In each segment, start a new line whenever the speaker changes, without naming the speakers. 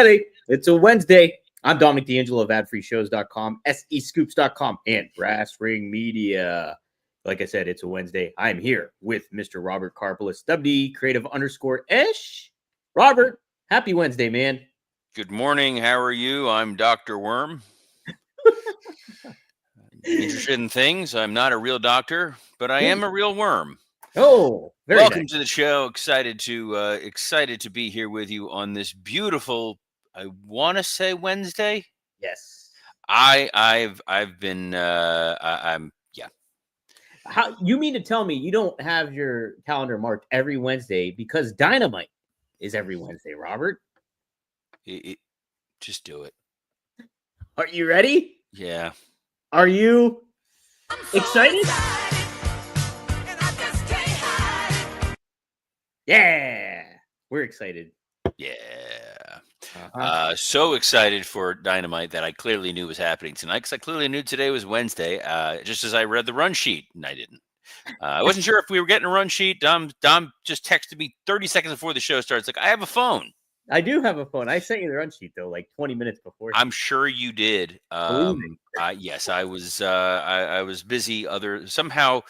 Jelly. It's a Wednesday. I'm Dominic D'Angelo of adfreeshows.com, SEScoops.com, and Brass Ring Media. Like I said, it's a Wednesday. I'm here with Mr. Robert Karpelis, WD Creative_Ish. Robert, happy Wednesday, man.
Good morning. How are you? I'm Dr. Worm. Interested in things. I'm not a real doctor, but I am a real worm.
Oh, very
welcome
nice.
to the show. Excited to be here with you on this beautiful, I want to say Wednesday.
Yes.
I'm yeah.
How you mean to tell me you don't have your calendar marked every Wednesday because Dynamite is every Wednesday, Robert?
Just do it.
Are you ready?
Yeah.
Are you excited? Yeah, we're excited.
Yeah. So excited for Dynamite that I clearly knew was happening tonight because I clearly knew today was Wednesday, just as I read the run sheet, and I didn't. I wasn't sure if we were getting a run sheet. Dom just texted me 30 seconds before the show starts. Like, I have a phone.
I do have a phone. I sent you the run sheet, though, like 20 minutes before.
I'm sure you did. Yes, I was. I was busy. Somehow,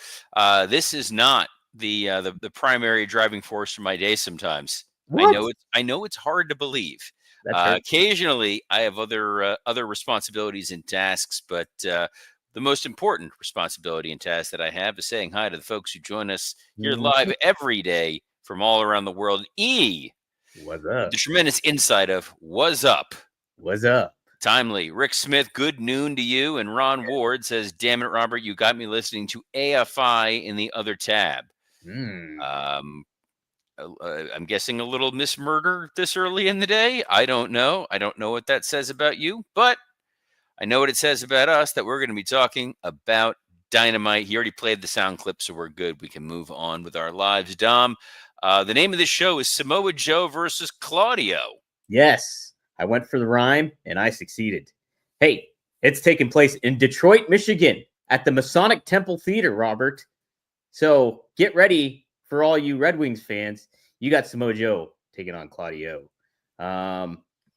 this is not the primary driving force for my day. Sometimes
What?
I know it's hard to believe.
That's
Occasionally, I have other responsibilities and tasks, but the most important responsibility and task that I have is saying hi to the folks who join us here live every day from all around the world.
What's up?
The tremendous insight of What's Up.
What's up?
Timely. Rick Smith, good noon to you. And Ron Ward says, damn it, Robert, you got me listening to AFI in the other tab. I'm guessing a little Miss Murder this early in the day. I don't know. I don't know what that says about you, but I know what it says about us, that we're going to be talking about Dynamite. He already played the sound clip, so we're good. We can move on with our lives. Dom, the name of this show is Samoa Joe versus Claudio.
Yes, I went for the rhyme, and I succeeded. Hey, it's taking place in Detroit, Michigan, at the Masonic Temple Theater, Robert. So get ready for all you Red Wings fans. You got Samoa Joe taking on Claudio.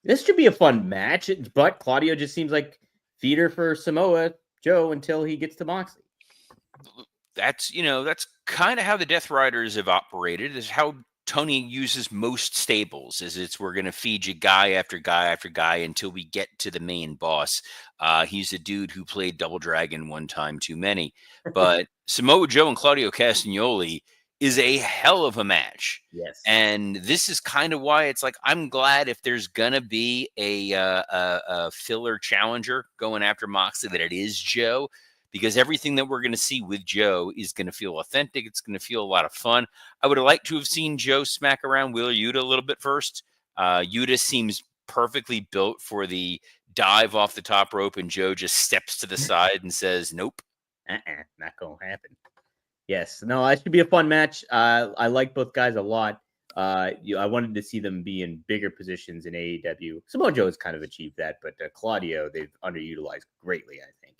This should be a fun match, but Claudio just seems like feeder for Samoa Joe until he gets to Moxley.
That's kind of how the Death Riders have operated, is how Tony uses most stables, is we're going to feed you guy after guy after guy until we get to the main boss. He's a dude who played Double Dragon one time too many, but Samoa Joe and Claudio Castagnoli is a hell of a match.
Yes.
And this is kind of why it's like, I'm glad if there's going to be a filler challenger going after Moxley, that it is Joe, because everything that we're going to see with Joe is going to feel authentic. It's going to feel a lot of fun. I would have liked to have seen Joe smack around Wheeler Yuta a little bit first. Yuta seems perfectly built for the dive off the top rope, and Joe just steps to the side and says, nope.
Not going to happen. Yes. No, it should be a fun match. I like both guys a lot. I wanted to see them be in bigger positions in AEW. Samoa Joe has kind of achieved that, but Claudio, they've underutilized greatly, I think.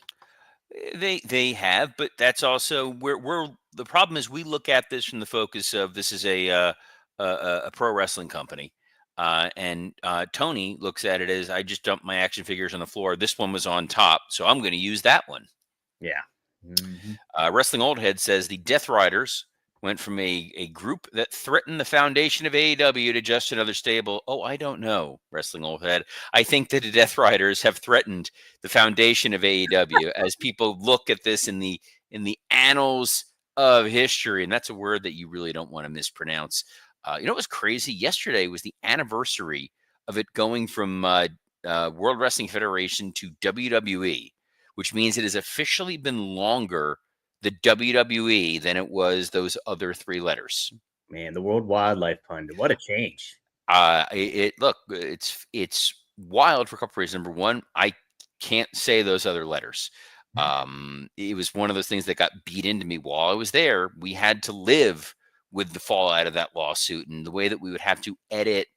They have, but that's also we're the problem is we look at this from the focus of this is a pro wrestling company, and Tony looks at it as, I just dumped my action figures on the floor. This one was on top, so I'm going to use that one.
Yeah.
Wrestling Old Head says the Death Riders went from a group that threatened the foundation of AEW to just another stable. Oh, I don't know, Wrestling Old Head. I think that the Death Riders have threatened the foundation of AEW as people look at this in the annals of history. And that's a word that you really don't want to mispronounce. What was crazy? Yesterday was the anniversary of it going from World Wrestling Federation to WWE, which means it has officially been longer the WWE than it was those other three letters.
Man, the World Wildlife Fund. What a change.
It's wild for a couple reasons. Number one, I can't say those other letters. It was one of those things that got beat into me while I was there. We had to live with the fallout of that lawsuit and the way that we would have to edit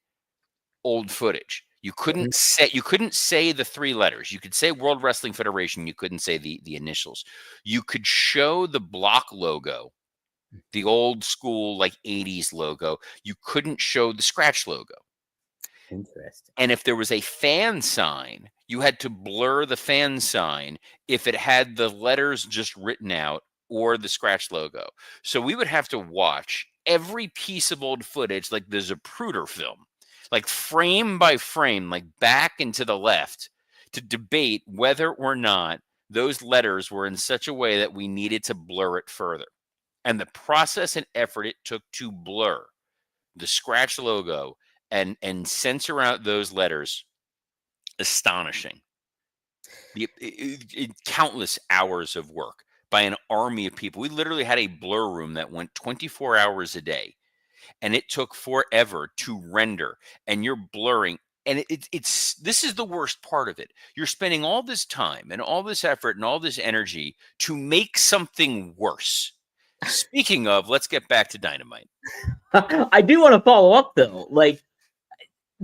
old footage. You couldn't say the three letters. You could say World Wrestling Federation. You couldn't say the initials. You could show the block logo, the old school like 80s logo. You couldn't show the scratch logo.
Interesting.
And if there was a fan sign, you had to blur the fan sign if it had the letters just written out or the scratch logo. So we would have to watch every piece of old footage like the Zapruder film, like frame by frame, like back and to the left, to debate whether or not those letters were in such a way that we needed to blur it further. And the process and effort it took to blur the scratch logo and censor out those letters, astonishing. Countless hours of work by an army of people. We literally had a blur room that went 24 hours a day, and it took forever to render. And you're blurring, and it's this is the worst part of it. You're spending all this time and all this effort and all this energy to make something worse. Speaking of, let's get back to Dynamite.
I do want to follow up though. Like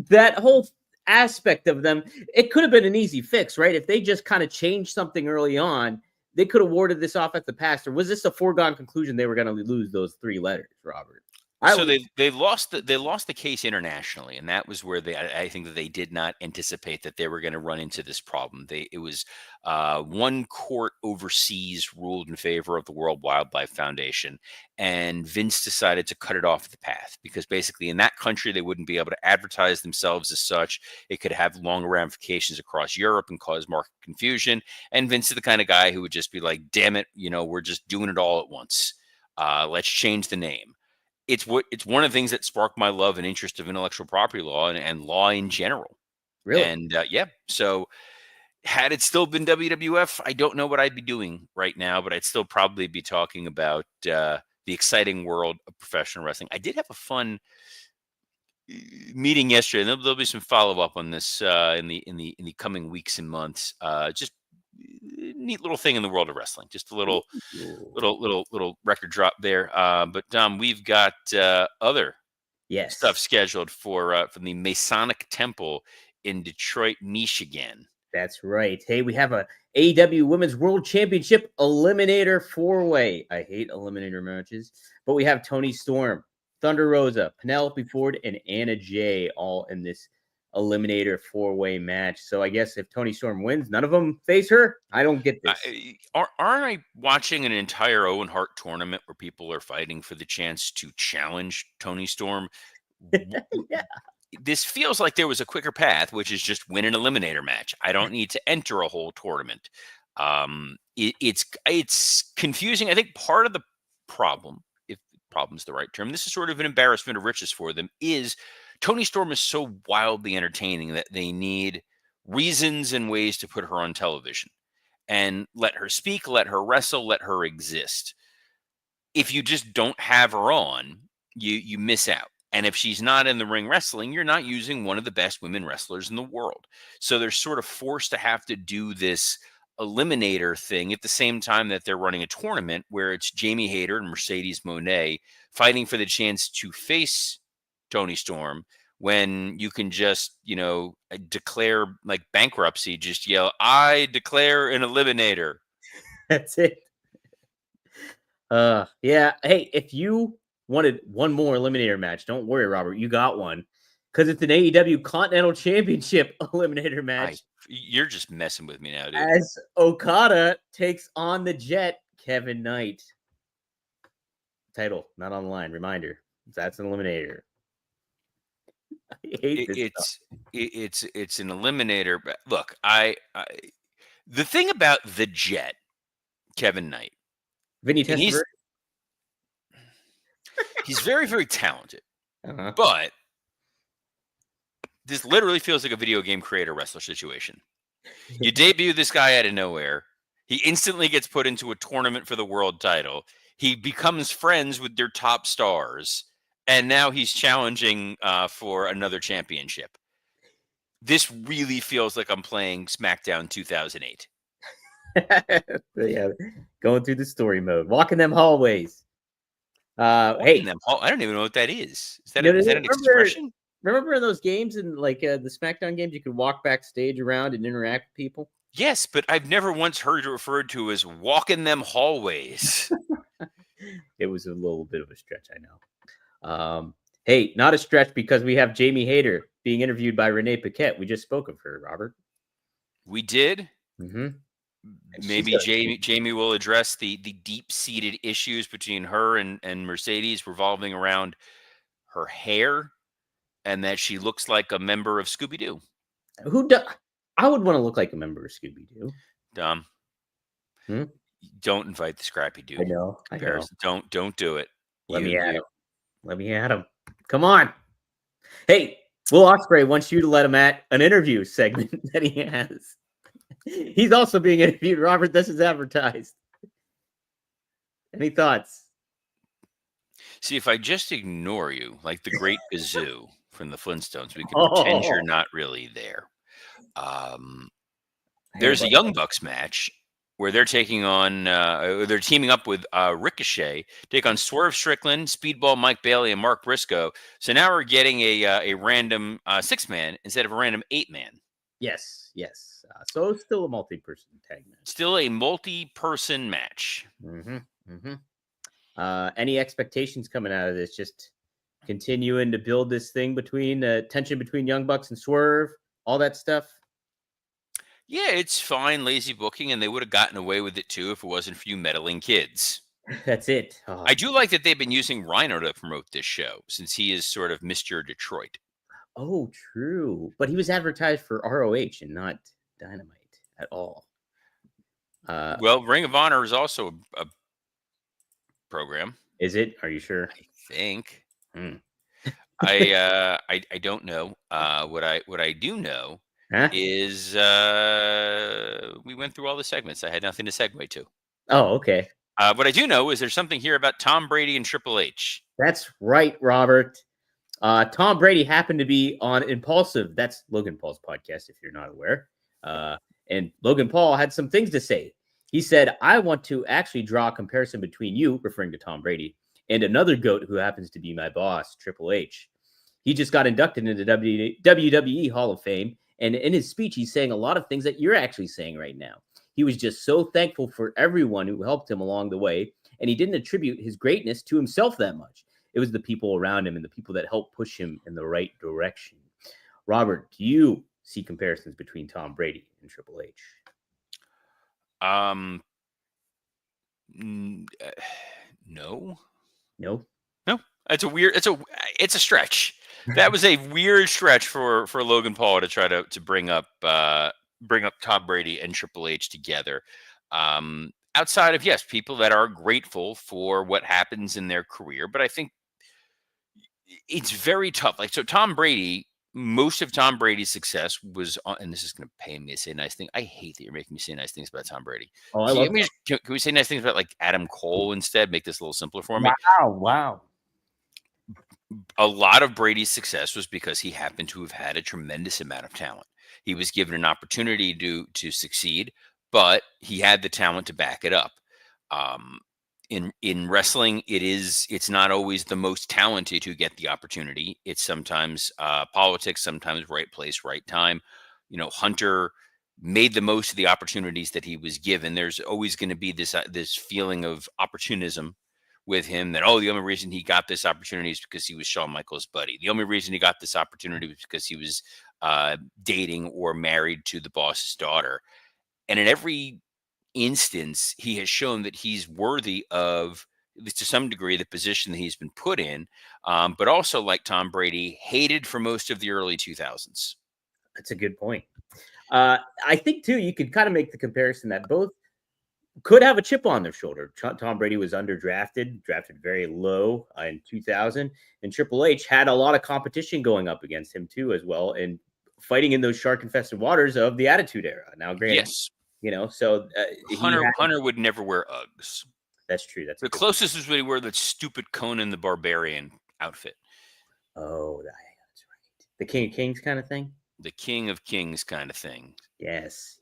that whole aspect of them, it could have been an easy fix, right? If they just kind of changed something early on, they could have warded this off at the past. Or was this a foregone conclusion they were going to lose those 3 letters, Robert?
So they lost the case internationally, and that was where I think that they did not anticipate that they were going to run into this problem. It was one court overseas ruled in favor of the World Wildlife Foundation, and Vince decided to cut it off the path because basically in that country they wouldn't be able to advertise themselves as such. It could have longer ramifications across Europe and cause market confusion. And Vince is the kind of guy who would just be like, "Damn it, we're just doing it all at once. Let's change the name." It's one of the things that sparked my love and interest of intellectual property law and law in general.
Really?
And so had it still been WWF, I don't know what I'd be doing right now, but I'd still probably be talking about the exciting world of professional wrestling. I did have a fun meeting yesterday, and there'll be some follow up on this in the coming weeks and months. Just neat little thing in the world of wrestling. Just a little record drop there. But Dom, we've got other stuff scheduled from the Masonic Temple in Detroit, Michigan.
That's right. Hey, we have a AEW Women's World Championship Eliminator 4-way. I hate eliminator matches, but we have Toni Storm, Thunder Rosa, Penelope Ford, and Anna Jay all in this Eliminator 4-way match. So I guess if Toni Storm wins, none of them face her. I don't get this.
Aren't I watching an entire Owen Hart tournament where people are fighting for the chance to challenge Toni Storm?
Yeah.
This feels like there was a quicker path, which is just win an eliminator match. I don't need to enter a whole tournament. It's confusing. I think part of the problem, if problem's the right term, this is sort of an embarrassment of riches for them, is Toni Storm is so wildly entertaining that they need reasons and ways to put her on television and let her speak, let her wrestle, let her exist. If you just don't have her on, you miss out. And if she's not in the ring wrestling, you're not using one of the best women wrestlers in the world. So they're sort of forced to have to do this eliminator thing at the same time that they're running a tournament where it's Jamie Hayter and Mercedes Moné fighting for the chance to face Toni Storm, when you can just, declare like bankruptcy, just yell, "I declare an eliminator."
That's it. Yeah. Hey, if you wanted one more eliminator match, don't worry, Robert, you got one, because it's an AEW Continental Championship eliminator match.
You're just messing with me now, dude.
As Okada takes on the Jet, Kevin Knight. Title not on the line. Reminder: that's an eliminator. I hate this
it's an eliminator. But look, the thing about the Jet, Kevin Knight,
Vinny Testaverde.
He's very, very talented, but this literally feels like a video game creator wrestler situation. You debut this guy out of nowhere. He instantly gets put into a tournament for the world title. He becomes friends with their top stars, and now he's challenging for another championship. This really feels like I'm playing SmackDown 2008.
Yeah, going through the story mode, walking them hallways.
Hey, I don't even know what that is. Is that an expression?
Remember in those games in like the SmackDown games, you could walk backstage around and interact with people?
Yes, but I've never once heard it referred to as walking them hallways.
It was a little bit of a stretch, I know. Hey, not a stretch, because we have Jamie Hayter being interviewed by Renee Paquette. We just spoke of her, Robert.
We did.
Mm-hmm.
Maybe Jamie will address the deep-seated issues between her and Mercedes revolving around her hair and that she looks like a member of Scooby-Doo.
Who does? I would want to look like a member of Scooby-Doo.
Dumb. Don't invite the Scrappy Doo.
I know.
Comparison. Don't do it.
Let me at him. Come on. Hey, Will Ospreay wants you to let him at an interview segment that he has. He's also being interviewed. Robert, this is advertised. Any thoughts?
See, if I just ignore you, like the Great Gazoo from the Flintstones, we can pretend you're not really there. There's a Young Bucks match where they're taking on, they're teaming up with Ricochet, take on Swerve Strickland, Speedball Mike Bailey, and Mark Briscoe. So now we're getting a random 6-man instead of a random 8-man.
Yes. So it's still a multi-person tag match.
Still a multi-person match.
Any expectations coming out of this? Just continuing to build this thing between tension between Young Bucks and Swerve, all that stuff.
Yeah, it's fine, lazy booking, and they would have gotten away with it too if it wasn't for you meddling kids.
That's it. Oh.
I do like that they've been using Rhino to promote this show since he is sort of Mr. Detroit.
Oh, true. But he was advertised for ROH and not Dynamite at all.
Well, Ring of Honor is also a program.
Is it? Are you sure?
I think. I don't know. What I do know is we went through all the segments. I had nothing to segue to.
Oh, okay.
What I do know is there's something here about Tom Brady and Triple H.
That's right, Robert. Tom Brady happened to be on Impulsive. That's Logan Paul's podcast, if you're not aware. And Logan Paul had some things to say. He said, I want to actually draw a comparison between you, referring to Tom Brady, and another GOAT who happens to be my boss, Triple H. He just got inducted into the WWE Hall of Fame. And in his speech, he's saying a lot of things that you're actually saying right now. He was just so thankful for everyone who helped him along the way. And he didn't attribute his greatness to himself that much. It was the people around him and the people that helped push him in the right direction. Robert, do you see comparisons between Tom Brady and Triple H?
No. It's a stretch. That was a weird stretch for Logan Paul to try to bring up Tom Brady and Triple H together. Outside of, yes, people that are grateful for what happens in their career, but I think it's very tough. Like, so Tom Brady, most of Tom Brady's success was on, and this is going to pay me to say nice things. I hate that you're making me say nice things about Tom Brady.
Oh, I love it.
Can we say nice things about like Adam Cole instead? Make this a little simpler for me.
Wow.
A lot of Brady's success was because he happened to have had a tremendous amount of talent. He was given an opportunity to succeed, but he had the talent to back it up. In wrestling, it's not always the most talented who get the opportunity. It's sometimes politics, sometimes right place, right time. Hunter made the most of the opportunities that he was given. There's always going to be this feeling of opportunism with him that, the only reason he got this opportunity is because he was Shawn Michaels' buddy. The only reason he got this opportunity was because he was dating or married to the boss's daughter. And in every instance, he has shown that he's worthy of, at least to some degree, the position that he's been put in, but also, like Tom Brady, hated for most of the early 2000s.
That's a good point. I think, too, you could kind of make the comparison that both could have a chip on their shoulder. Tom Brady was drafted very low in 2000, and Triple H had a lot of competition going up against him, too, as well, and fighting in those shark-infested waters of the Attitude Era. Now, granted,
yes.
So
Hunter would never wear Uggs.
That's true. That's
the closest is when he wore that stupid Conan the Barbarian outfit.
Oh, that's right. The King of Kings kind of thing.
The King of Kings kind of thing.
Yes.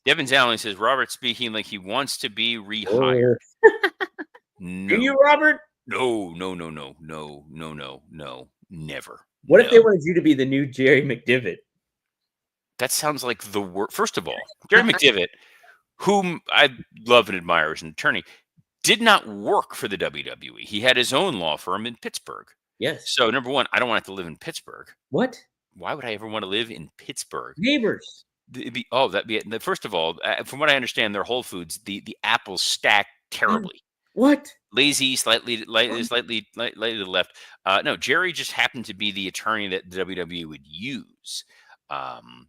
Devin Allen says Robert speaking like he wants to be rehired.
No. Do you, Robert?
No, never.
What if they wanted you to be the new Jerry McDivitt?
That sounds like the worst. First of all, Jerry McDivitt, whom I love and admire as an attorney, did not work for the WWE. He had his own law firm in Pittsburgh.
Yes.
So, number one, I don't want to live in Pittsburgh.
What?
why would I ever want to live in Pittsburgh?
Neighbors.
First of all, from what I understand, their Whole Foods, the apples stack terribly.
What?
Lazy, slightly to the left. No, Jerry just happened to be the attorney that the WWE would use. Um,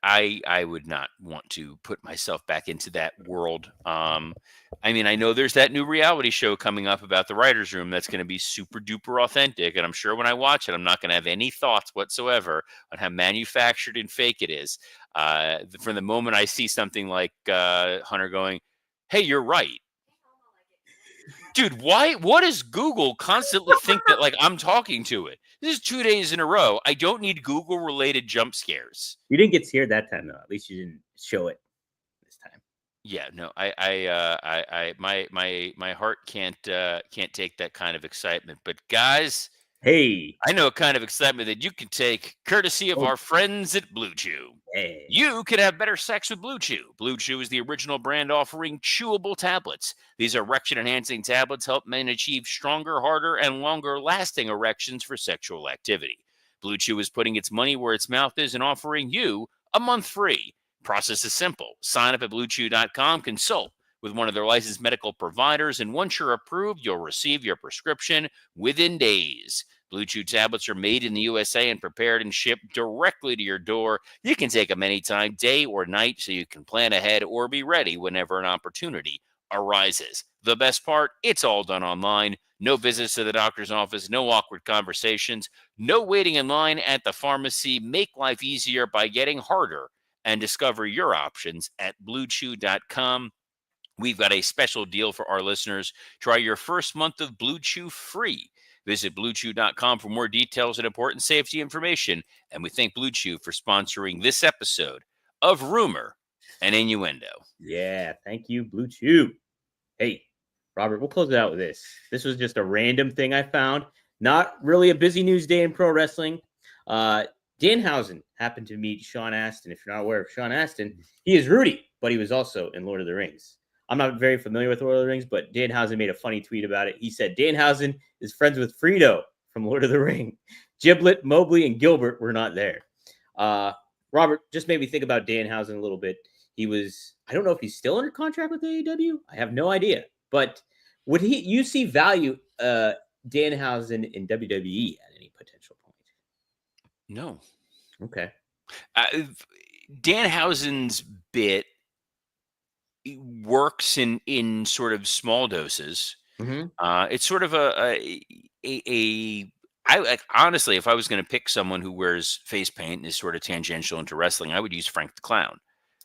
I would not want to put myself back into that world. I mean, I know there's that new reality show coming up about the writers' room that's going to be super duper authentic, and I'm sure when I watch it, I'm not going to have any thoughts whatsoever on how manufactured and fake it is. From the moment I see something like Hunter going, "Hey, you're right." Dude, why? What does Google constantly think that like I'm talking to it? This is 2 days in a row. I don't need Google related jump scares.
You didn't get scared that time, though. At least you didn't show it this time.
Yeah, no, my heart can't take that kind of excitement. But guys,
Hey.
I know a kind of excitement that you can take courtesy of
Oh.
our friends at Blue Chew.
Hey.
You could have better sex with Blue Chew. Blue Chew is the original brand offering chewable tablets. These erection-enhancing tablets help men achieve stronger, harder, and longer-lasting erections for sexual activity. Blue Chew is putting its money where its mouth is and offering you a month free. Process is simple. Sign up at BlueChew.com, consult with one of their licensed medical providers, and once you're approved, you'll receive your prescription within days. Blue Chew tablets are made in the USA and prepared and shipped directly to your door. You can take them anytime, day or night, so you can plan ahead or be ready whenever an opportunity arises. The best part, it's all done online. No visits to the doctor's office, no awkward conversations, no waiting in line at the pharmacy. Make life easier by getting harder and discover your options at BlueChew.com. We've got a special deal for our listeners. Try your first month of Blue Chew free. Visit BlueChew.com for more details and important safety information. And we thank Blue Chew for sponsoring this episode of Rumor and Innuendo.
Yeah, thank you, Blue Chew. Hey, Robert, we'll close it out with this. This was just a random thing I found. Not really a busy news day in pro wrestling. Danhausen happened to meet Sean Astin. If you're not aware of Sean Astin, he is Rudy, but he was also in Lord of the Rings. I'm not very familiar with Lord of the Rings, but Danhausen made a funny tweet about it. He said Danhausen is friends with Frito from Lord of the Ring. Giblet, Mobley, and Gilbert were not there. Robert, just made me think about Danhausen a little bit. He was, I don't know if he's still under contract with AEW. I have no idea. But would you see value Danhausen in WWE at any potential point?
No.
Okay.
Danhausen's bit works in sort of small doses.
Mm-hmm.
It's sort of honestly, if I was going to pick someone who wears face paint and is sort of tangential into wrestling, I would use Frank the Clown.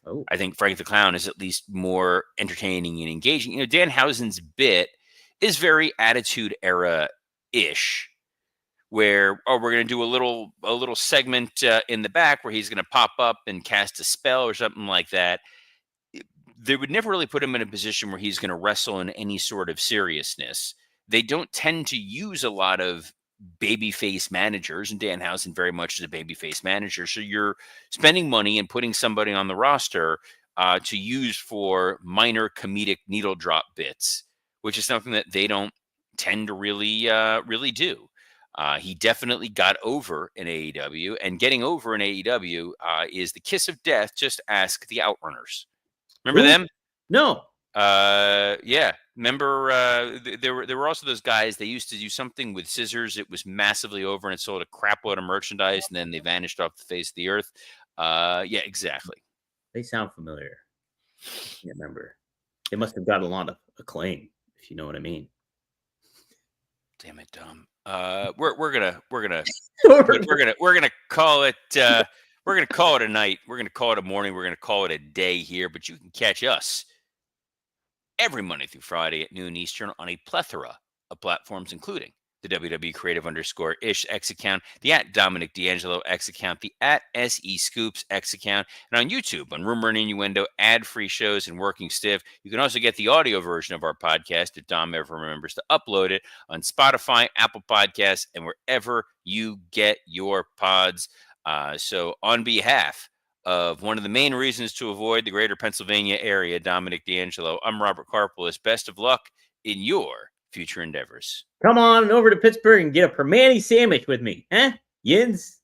Oh.
I think Frank the Clown is at least more entertaining and engaging. You know, Danhausen's bit is very Attitude Era-ish, where we're going to do a little segment in the back where he's going to pop up and cast a spell or something like that. They would never really put him in a position where he's going to wrestle in any sort of seriousness. They don't tend to use a lot of babyface managers, and Danhausen very much is a babyface manager. So you're spending money and putting somebody on the roster to use for minor comedic needle drop bits, which is something that they don't tend to really do. He definitely got over in AEW, and getting over in AEW is the kiss of death. Just ask the Outrunners. Remember them?
No.
Yeah. Remember, there were also those guys. They used to do something with scissors. It was massively over, and it sold a crap load of merchandise, and then they vanished off the face of the earth. Yeah, exactly.
They sound familiar. I can't remember. They must have got a lot of acclaim, if you know what I mean.
Damn it, Dom. We're gonna call it. We're going to call it a night. We're going to call it a morning. We're going to call it a day here. But you can catch us every Monday through Friday at noon Eastern on a plethora of platforms, including the WWE Creative_ish X account, the at Dominic D'Angelo X account, the at SE Scoops X account, and on YouTube on Rumor and Innuendo, ad-free shows, and Working Stiff. You can also get the audio version of our podcast if Dom ever remembers to upload it on Spotify, Apple Podcasts, and wherever you get your pods. So on behalf of one of the main reasons to avoid the greater Pennsylvania area, Dominic D'Angelo, I'm Robert Karpolis. Best of luck in your future endeavors.
Come on over to Pittsburgh and get a Permani sandwich with me, huh? Yins.